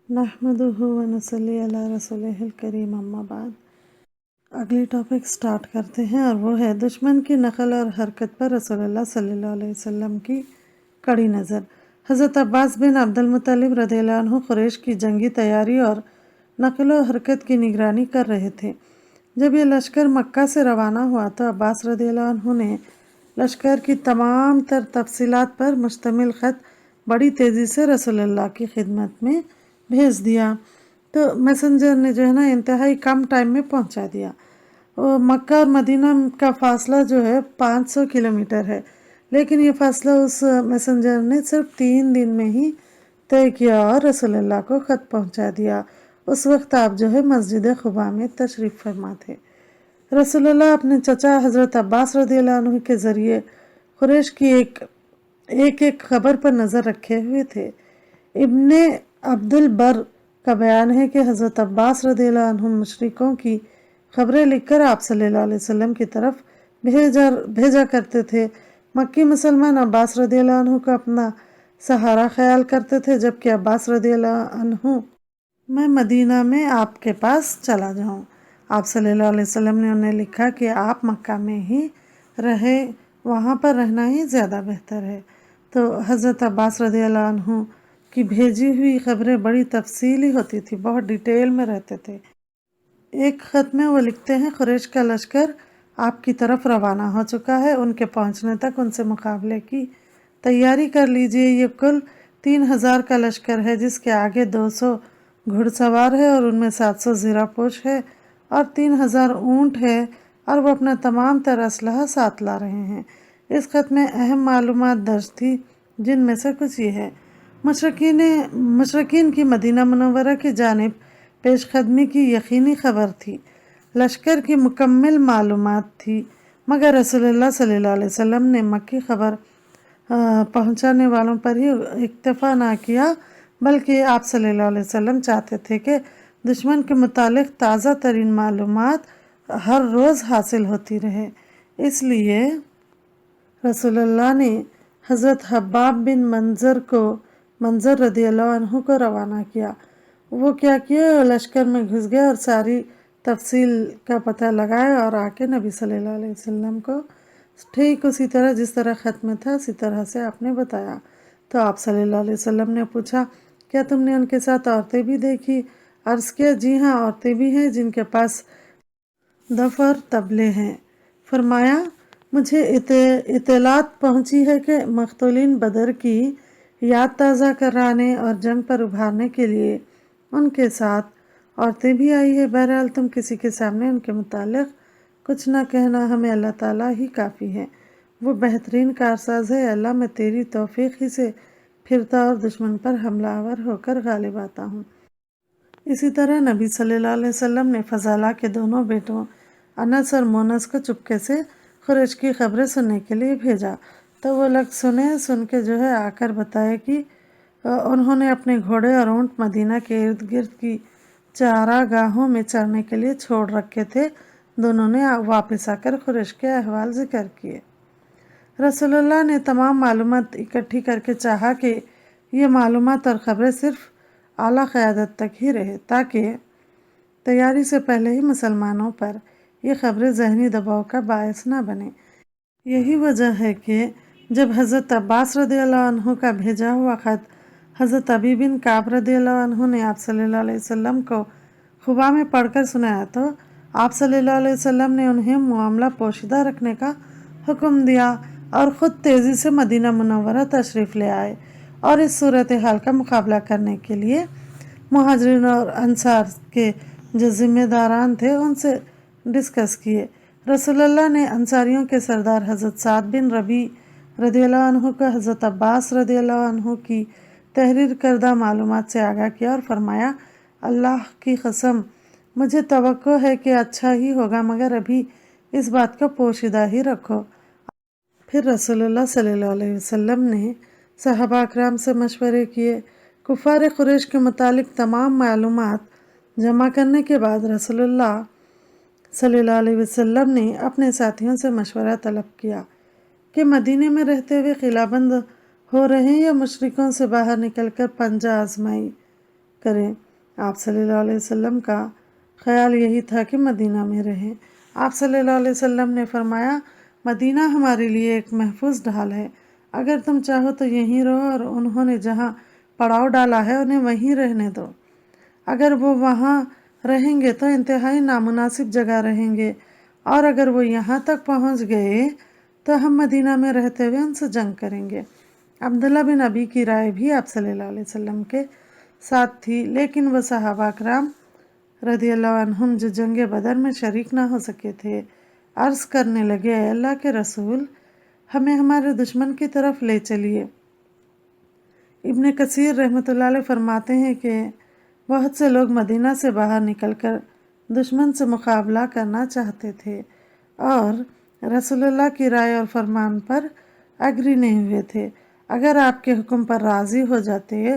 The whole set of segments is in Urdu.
نحمدہ ونصلی علی رسولہ الکریم اما بعد۔ اگلی ٹاپک سٹارٹ کرتے ہیں اور وہ ہے دشمن کی نقل اور حرکت پر رسول اللہ صلی اللہ علیہ وسلم کی کڑی نظر۔ حضرت عباس بن عبد المطلب رضی اللہ عنہ قریش کی جنگی تیاری اور نقل و حرکت کی نگرانی کر رہے تھے۔ جب یہ لشکر مکہ سے روانہ ہوا تو عباس رضی اللہ عنہ نے لشکر کی تمام تر تفصیلات پر مشتمل خط بڑی تیزی سے رسول اللہ کی خدمت میں بھیج دیا۔ تو میسنجر نے جو ہے نا انتہائی کم ٹائم میں پہنچا دیا۔ مکہ اور مدینہ کا فاصلہ جو ہے 500 کلومیٹر ہے، لیکن یہ فاصلہ اس میسنجر نے صرف 3 دن میں ہی طے کیا اور رسول اللہ کو خط پہنچا دیا۔ اس وقت آپ جو ہے مسجد قباء میں تشریف فرما تھے۔ رسول اللہ اپنے چچا حضرت عباس رضی اللہ عنہ کے ذریعے قریش کی ایک خبر پر نظر رکھے ہوئے تھے۔ ابن عبد البر کا بیان ہے کہ حضرت عباس رضی اللہ عنہ مشرکوں کی خبریں لکھ کر آپ صلی اللہ علیہ وسلم کی طرف بھیجا کرتے تھے۔ مکی مسلمان عباس رضی اللہ عنہ کو اپنا سہارا خیال کرتے تھے، جبکہ عباس رضی اللہ عنہ میں مدینہ میں آپ کے پاس چلا جاؤں۔ آپ صلی اللہ علیہ وسلم نے انہیں لکھا کہ آپ مکہ میں ہی رہے، وہاں پر رہنا ہی زیادہ بہتر ہے۔ تو حضرت عباس رضی اللہ عنہ کی بھیجی ہوئی خبریں بڑی تفصیلی ہوتی تھی، بہت ڈیٹیل میں رہتے تھے۔ ایک خط میں وہ لکھتے ہیں، قریش کا لشکر آپ کی طرف روانہ ہو چکا ہے، ان کے پہنچنے تک ان سے مقابلے کی تیاری کر لیجئے۔ یہ کل 3000 کا لشکر ہے، جس کے آگے 200 گھڑ سوار ہے اور ان میں 700 زیرہ پوش ہے اور 3000 اونٹ ہے، اور وہ اپنا تمام تر اسلحہ ساتھ لا رہے ہیں۔ اس خط میں اہم معلومات درج تھی، جن میں سے کچھ یہ ہے۔ مشرکین کی مدینہ منورہ کی جانب پیش قدمی کی یقینی خبر تھی، لشکر کی مکمل معلومات تھی، مگر رسول اللہ صلی اللہ علیہ وسلم نے مکی خبر پہنچانے والوں پر ہی اکتفا نہ کیا، بلکہ آپ صلی اللہ علیہ وسلم چاہتے تھے کہ دشمن کے متعلق تازہ ترین معلومات ہر روز حاصل ہوتی رہے۔ اس لیے رسول اللہ نے حضرت حباب بن منظر رضی اللہ عنہ کو روانہ کیا۔ وہ کیا کیا، لشکر میں گھس گئے اور ساری تفصیل کا پتہ لگایا اور آ کے نبی صلی اللہ علیہ وسلم کو ٹھیک اسی طرح جس طرح خط میں تھا اسی طرح سے آپ نے بتایا۔ تو آپ صلی اللہ علیہ وسلم نے پوچھا، کیا تم نے ان کے ساتھ عورتیں بھی دیکھی؟ عرض کیا، جی ہاں، عورتیں بھی ہیں جن کے پاس دف اور طبلے ہیں۔ فرمایا، مجھے اطلاعات پہنچی ہے کہ مقتولین بدر کی یاد تازہ کرانے اور جنگ پر ابھارنے کے لیے ان کے ساتھ عورتیں بھی آئی ہے۔ بہرحال تم کسی کے سامنے ان کے متعلق کچھ نہ کہنا، ہمیں اللہ تعالیٰ ہی کافی ہے، وہ بہترین کارساز ہے۔ اللہ میں تیری توفیق ہی سے پھرتا اور دشمن پر حملہ آور ہو کر غالب آتا ہوں۔ اسی طرح نبی صلی اللہ علیہ وسلم نے فضالہ کے دونوں بیٹوں انس اور مونس کو چپکے سے قریش کی خبریں سننے کے لیے بھیجا۔ تو وہ لوگ سن کے جو ہے آ کر بتائے کہ انہوں نے اپنے گھوڑے اور اونٹ مدینہ کے ارد گرد کی چارہ گاہوں میں چرنے کے لیے چھوڑ رکھے تھے۔ دونوں نے واپس آ کر قریش کے احوال ذکر کیے۔ رسول اللہ نے تمام معلومات اکٹھی کر کے چاہا کہ یہ معلومات اور خبریں صرف اعلیٰ قیادت تک ہی رہے، تاکہ تیاری سے پہلے ہی مسلمانوں پر یہ خبریں ذہنی دباؤ کا باعث نہ بنے۔ یہی وجہ ہے کہ جب حضرت عباس رضی اللہ عنہ کا بھیجا ہوا خط حضرت ابی بن کعب رضی اللہ عنہ نے آپ صلی اللہ علیہ وسلم کو قباء میں پڑھ کر سنایا تو آپ صلی اللہ علیہ وسلم نے انہیں معاملہ پوشیدہ رکھنے کا حکم دیا اور خود تیزی سے مدینہ منورہ تشریف لے آئے، اور اس صورتحال کا مقابلہ کرنے کے لیے مہاجرین اور انصار کے جو ذمہ داران تھے ان سے ڈسکس کیے۔ رسول اللہ نے انصاریوں کے سردار حضرت سعد بن ربیع رضی اللہ عنہ کو حضرت عباس رضی اللہ عنہ کی تحریر کردہ معلومات سے آگاہ کیا اور فرمایا، اللہ کی قسم، مجھے توقع ہے کہ اچھا ہی ہوگا، مگر ابھی اس بات کو پوشیدہ ہی رکھو۔ پھر رسول اللہ صلی اللہ علیہ وسلم نے صحابہ اکرام سے مشورے کیے۔ کفار قریش کے متعلق تمام معلومات جمع کرنے کے بعد رسول اللہ صلی اللہ علیہ وسلم نے اپنے ساتھیوں سے مشورہ طلب کیا کہ مدینے میں رہتے ہوئے قلعہ بند ہو رہے ہیں یا مشرکوں سے باہر نکل کر پنجہ آزمائی کریں۔ آپ صلی اللہ علیہ وسلم کا خیال یہی تھا کہ مدینہ میں رہیں۔ آپ صلی اللہ علیہ وسلم نے فرمایا، مدینہ ہمارے لیے ایک محفوظ ڈھال ہے، اگر تم چاہو تو یہیں رہو، اور انہوں نے جہاں پڑاؤ ڈالا ہے انہیں وہیں رہنے دو۔ اگر وہ وہاں رہیں گے تو انتہائی نامناسب جگہ رہیں گے، اور اگر وہ یہاں تک پہنچ گئے تو ہم مدینہ میں رہتے ہوئے ان سے جنگ کریں گے۔ عبداللہ بن ابی کی رائے بھی آپ صلی اللہ علیہ وسلم کے ساتھ تھی، لیکن وہ صحابہ کرام رضی اللہ عنہم جو جنگ بدر میں شریک نہ ہو سکے تھے، عرض کرنے لگے، اے اللہ کے رسول، ہمیں ہمارے دشمن کی طرف لے چلیے۔ ابن کثیر رحمۃ اللہ علیہ فرماتے ہیں کہ بہت سے لوگ مدینہ سے باہر نکل کر دشمن سے مقابلہ کرنا چاہتے تھے اور رسول اللہ کی رائے اور فرمان پر اگری نہیں ہوئے تھے۔ اگر آپ کے حکم پر راضی ہو جاتے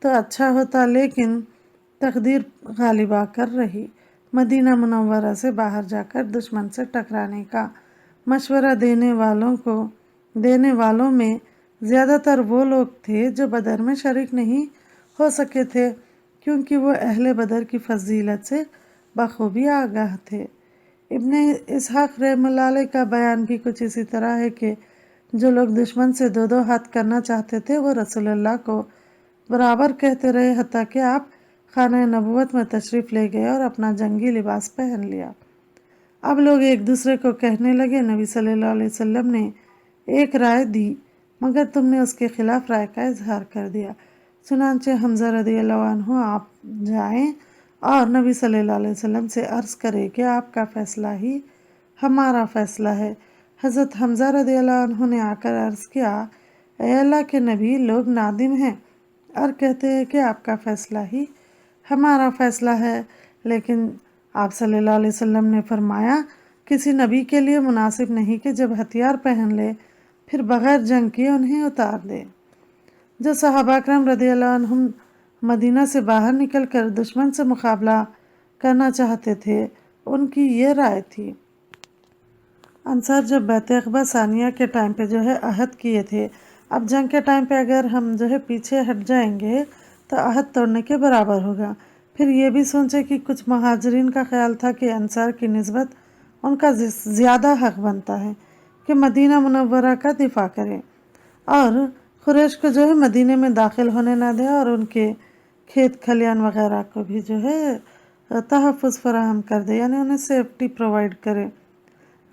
تو اچھا ہوتا، لیکن تقدیر غالب آ کر رہی۔ مدینہ منورہ سے باہر جا کر دشمن سے ٹکرانے کا مشورہ دینے والوں میں زیادہ تر وہ لوگ تھے جو بدر میں شریک نہیں ہو سکے تھے، کیونکہ وہ اہل بدر کی فضیلت سے بخوبی آگاہ تھے۔ ابن اسحاق رحمہ اللہ علیہ کا بیان بھی کچھ اسی طرح ہے کہ جو لوگ دشمن سے دو ہاتھ کرنا چاہتے تھے وہ رسول اللہ کو برابر کہتے رہے، حتیٰ کہ آپ خانہ نبوت میں تشریف لے گئے اور اپنا جنگی لباس پہن لیا۔ اب لوگ ایک دوسرے کو کہنے لگے، نبی صلی اللہ علیہ وسلم نے ایک رائے دی مگر تم نے اس کے خلاف رائے کا اظہار کر دیا۔ چنانچہ حمزہ رضی اللہ عنہ آپ جائیں اور نبی صلی اللہ علیہ وسلم سے عرض کرے کہ آپ کا فیصلہ ہی ہمارا فیصلہ ہے۔ حضرت حمزہ رضی اللہ عنہ نے آ کر عرض کیا، اے اللہ کے نبی، لوگ نادم ہیں اور کہتے ہیں کہ آپ کا فیصلہ ہی ہمارا فیصلہ ہے، لیکن آپ صلی اللہ علیہ وسلم نے فرمایا، کسی نبی کے لیے مناسب نہیں کہ جب ہتھیار پہن لے پھر بغیر جنگ کیے انہیں اتار دے۔ جو صحابہ کرام رضی اللہ عنہم مدینہ سے باہر نکل کر دشمن سے مقابلہ کرنا چاہتے تھے، ان کی یہ رائے تھی۔ انصار جب بیعت عقبہ ثانیہ کے ٹائم پہ عہد کیے تھے، اب جنگ کے ٹائم پہ اگر ہم پیچھے ہٹ جائیں گے تو عہد توڑنے کے برابر ہوگا۔ پھر یہ بھی سوچے کہ کچھ مہاجرین کا خیال تھا کہ انصار کی نسبت ان کا زیادہ حق بنتا ہے کہ مدینہ منورہ کا دفاع کرے اور قریش کو مدینے میں داخل ہونے نہ دے اور ان کے کھیت کھلیان وغیرہ کو بھی تحفظ فراہم کر دے، یعنی انہیں سیفٹی پرووائڈ کرے۔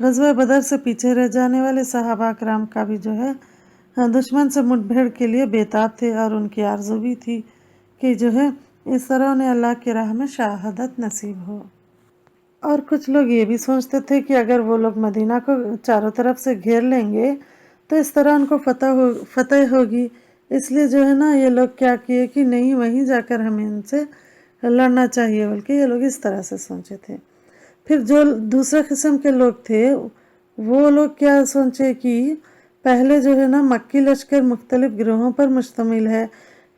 غزوہ بدر سے پیچھے رہ جانے والے صحابہ کرام کا بھی دشمن سے مٹ بھیڑ کے لیے بےتاب تھے، اور ان کی آرزو بھی تھی کہ اس طرح انہیں اللہ کی راہ میں شہادت نصیب ہو۔ اور کچھ لوگ یہ بھی سوچتے تھے کہ اگر وہ لوگ مدینہ کو چاروں طرف سے گھیر لیں گے تو اس طرح ان کو فتح ہوگی، اس لیے یہ لوگ کیا کیے کہ نہیں، وہیں جا کر ہمیں ان سے لڑنا چاہیے، بلکہ یہ لوگ اس طرح سے سوچے تھے۔ پھر جو دوسرے قسم کے لوگ تھے وہ لوگ کیا سوچے کہ پہلے مکی لشکر مختلف گروہوں پر مشتمل ہے،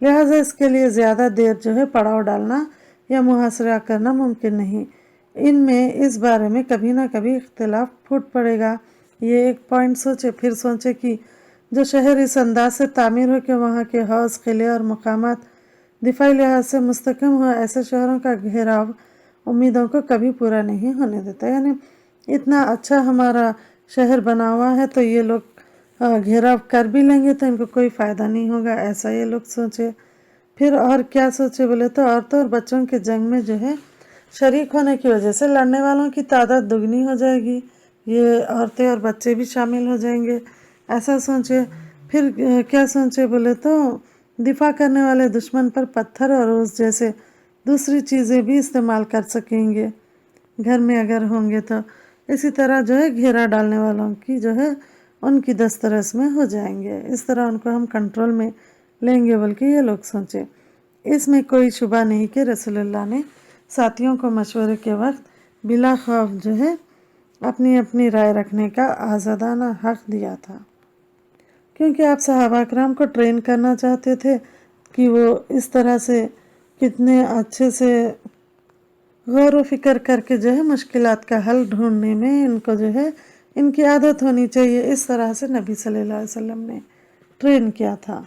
لہٰذا اس کے لیے زیادہ دیر پڑاؤ ڈالنا یا محاصرہ کرنا ممکن نہیں، ان میں اس بارے میں کبھی نہ کبھی اختلاف پھوٹ پڑے گا۔ یہ ایک پوائنٹ سوچے۔ پھر سوچے کہ جو شہر اس انداز سے تعمیر ہو کہ وہاں کے حوض، قلعے اور مقامات دفاعی لحاظ سے مستحکم ہو، ایسے شہروں کا گھیراؤ امیدوں کو کبھی پورا نہیں ہونے دیتا، یعنی اتنا اچھا ہمارا شہر بنا ہوا ہے تو یہ لوگ گھیراؤ کر بھی لیں گے تو ان کو کوئی فائدہ نہیں ہوگا، ایسا یہ لوگ سوچے۔ پھر اور کیا سوچے بولے تو عورتوں اور بچوں کے جنگ میں شریک ہونے کی وجہ سے لڑنے والوں کی تعداد دگنی ہو جائے گی، یہ عورتیں اور بچے بھی شامل ہو جائیں گے، ایسا سوچے۔ پھر کیا سوچے بولے تو دفاع کرنے والے دشمن پر پتھر اور روز جیسے دوسری چیزیں بھی استعمال کر سکیں گے گھر میں اگر ہوں گے، تو اسی طرح گھیرا ڈالنے والوں کی ان کی دسترس میں ہو جائیں گے، اس طرح ان کو ہم کنٹرول میں لیں گے، بلکہ یہ لوگ سوچے۔ اس میں کوئی شبہ نہیں کہ رسول اللہ نے ساتھیوں کو مشورے کے وقت بلا خوف اپنی اپنی رائے رکھنے کا آزادانہ حق دیا تھا، کیونکہ آپ صحابہ کرام کو ٹرین کرنا چاہتے تھے کہ وہ اس طرح سے کتنے اچھے سے غور و فکر کر کے مشکلات کا حل ڈھونڈنے میں ان کو ان کی عادت ہونی چاہیے، اس طرح سے نبی صلی اللہ علیہ وسلم نے ٹرین کیا تھا۔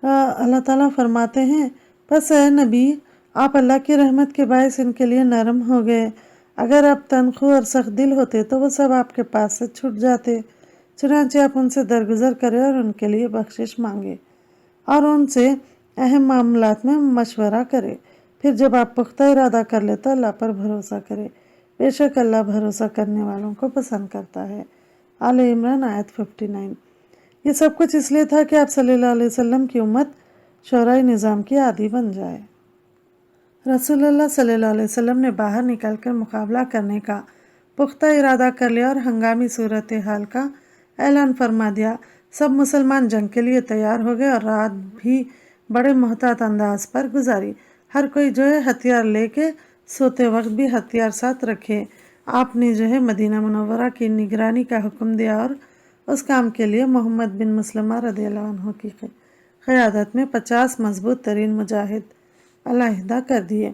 اللہ تعالیٰ فرماتے ہیں، بس اے نبی آپ اللہ کی رحمت کے باعث ان کے لیے نرم ہو گئے، اگر آپ تنخو اور سخت دل ہوتے تو وہ سب آپ کے پاس سے چھٹ جاتے، چنانچہ آپ ان سے درگزر کرے اور ان کے لیے بخشش مانگے اور ان سے اہم معاملات میں مشورہ کرے، پھر جب آپ پختہ ارادہ کر لے تو اللہ پر بھروسہ کرے، بے شک اللہ بھروسہ کرنے والوں کو پسند کرتا ہے۔ آل عمران آیت 59۔ یہ سب کچھ اس لیے تھا کہ آپ صلی اللہ علیہ وسلم کی امت شورائے نظام کی عادی بن جائے۔ رسول اللہ صلی اللہ علیہ وسلم نے باہر نکل کر مقابلہ کرنے کا پختہ ارادہ کر لیا اور ہنگامی صورتحال کا اعلان فرما دیا۔ سب مسلمان جنگ کے لیے تیار ہو گئے اور رات بھی بڑے محتاط انداز پر گزاری۔ ہر کوئی جو ہے ہتھیار لے کے سوتے وقت بھی ہتھیار ساتھ رکھے۔ آپ نے جو ہے مدینہ منورہ کی نگرانی کا حکم دیا اور اس کام کے لیے محمد بن مسلمہ رضی اللہ عنہ کی قیادت میں 50 مضبوط ترین مجاہد علیحدہ کر دیے۔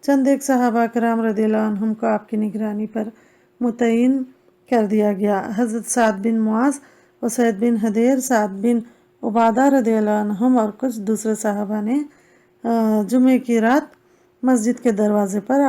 چند ایک صحابہ کرام رضی اللہ عنہم کو آپ کی نگرانی پر متعین کر دیا گیا۔ حضرت سعد بن معاذ، اسید بن حضیر، سعد بن عبادہ رضی اللہ عنہم اور کچھ دوسرے صحابہ نے جمعے کی رات مسجد کے دروازے پر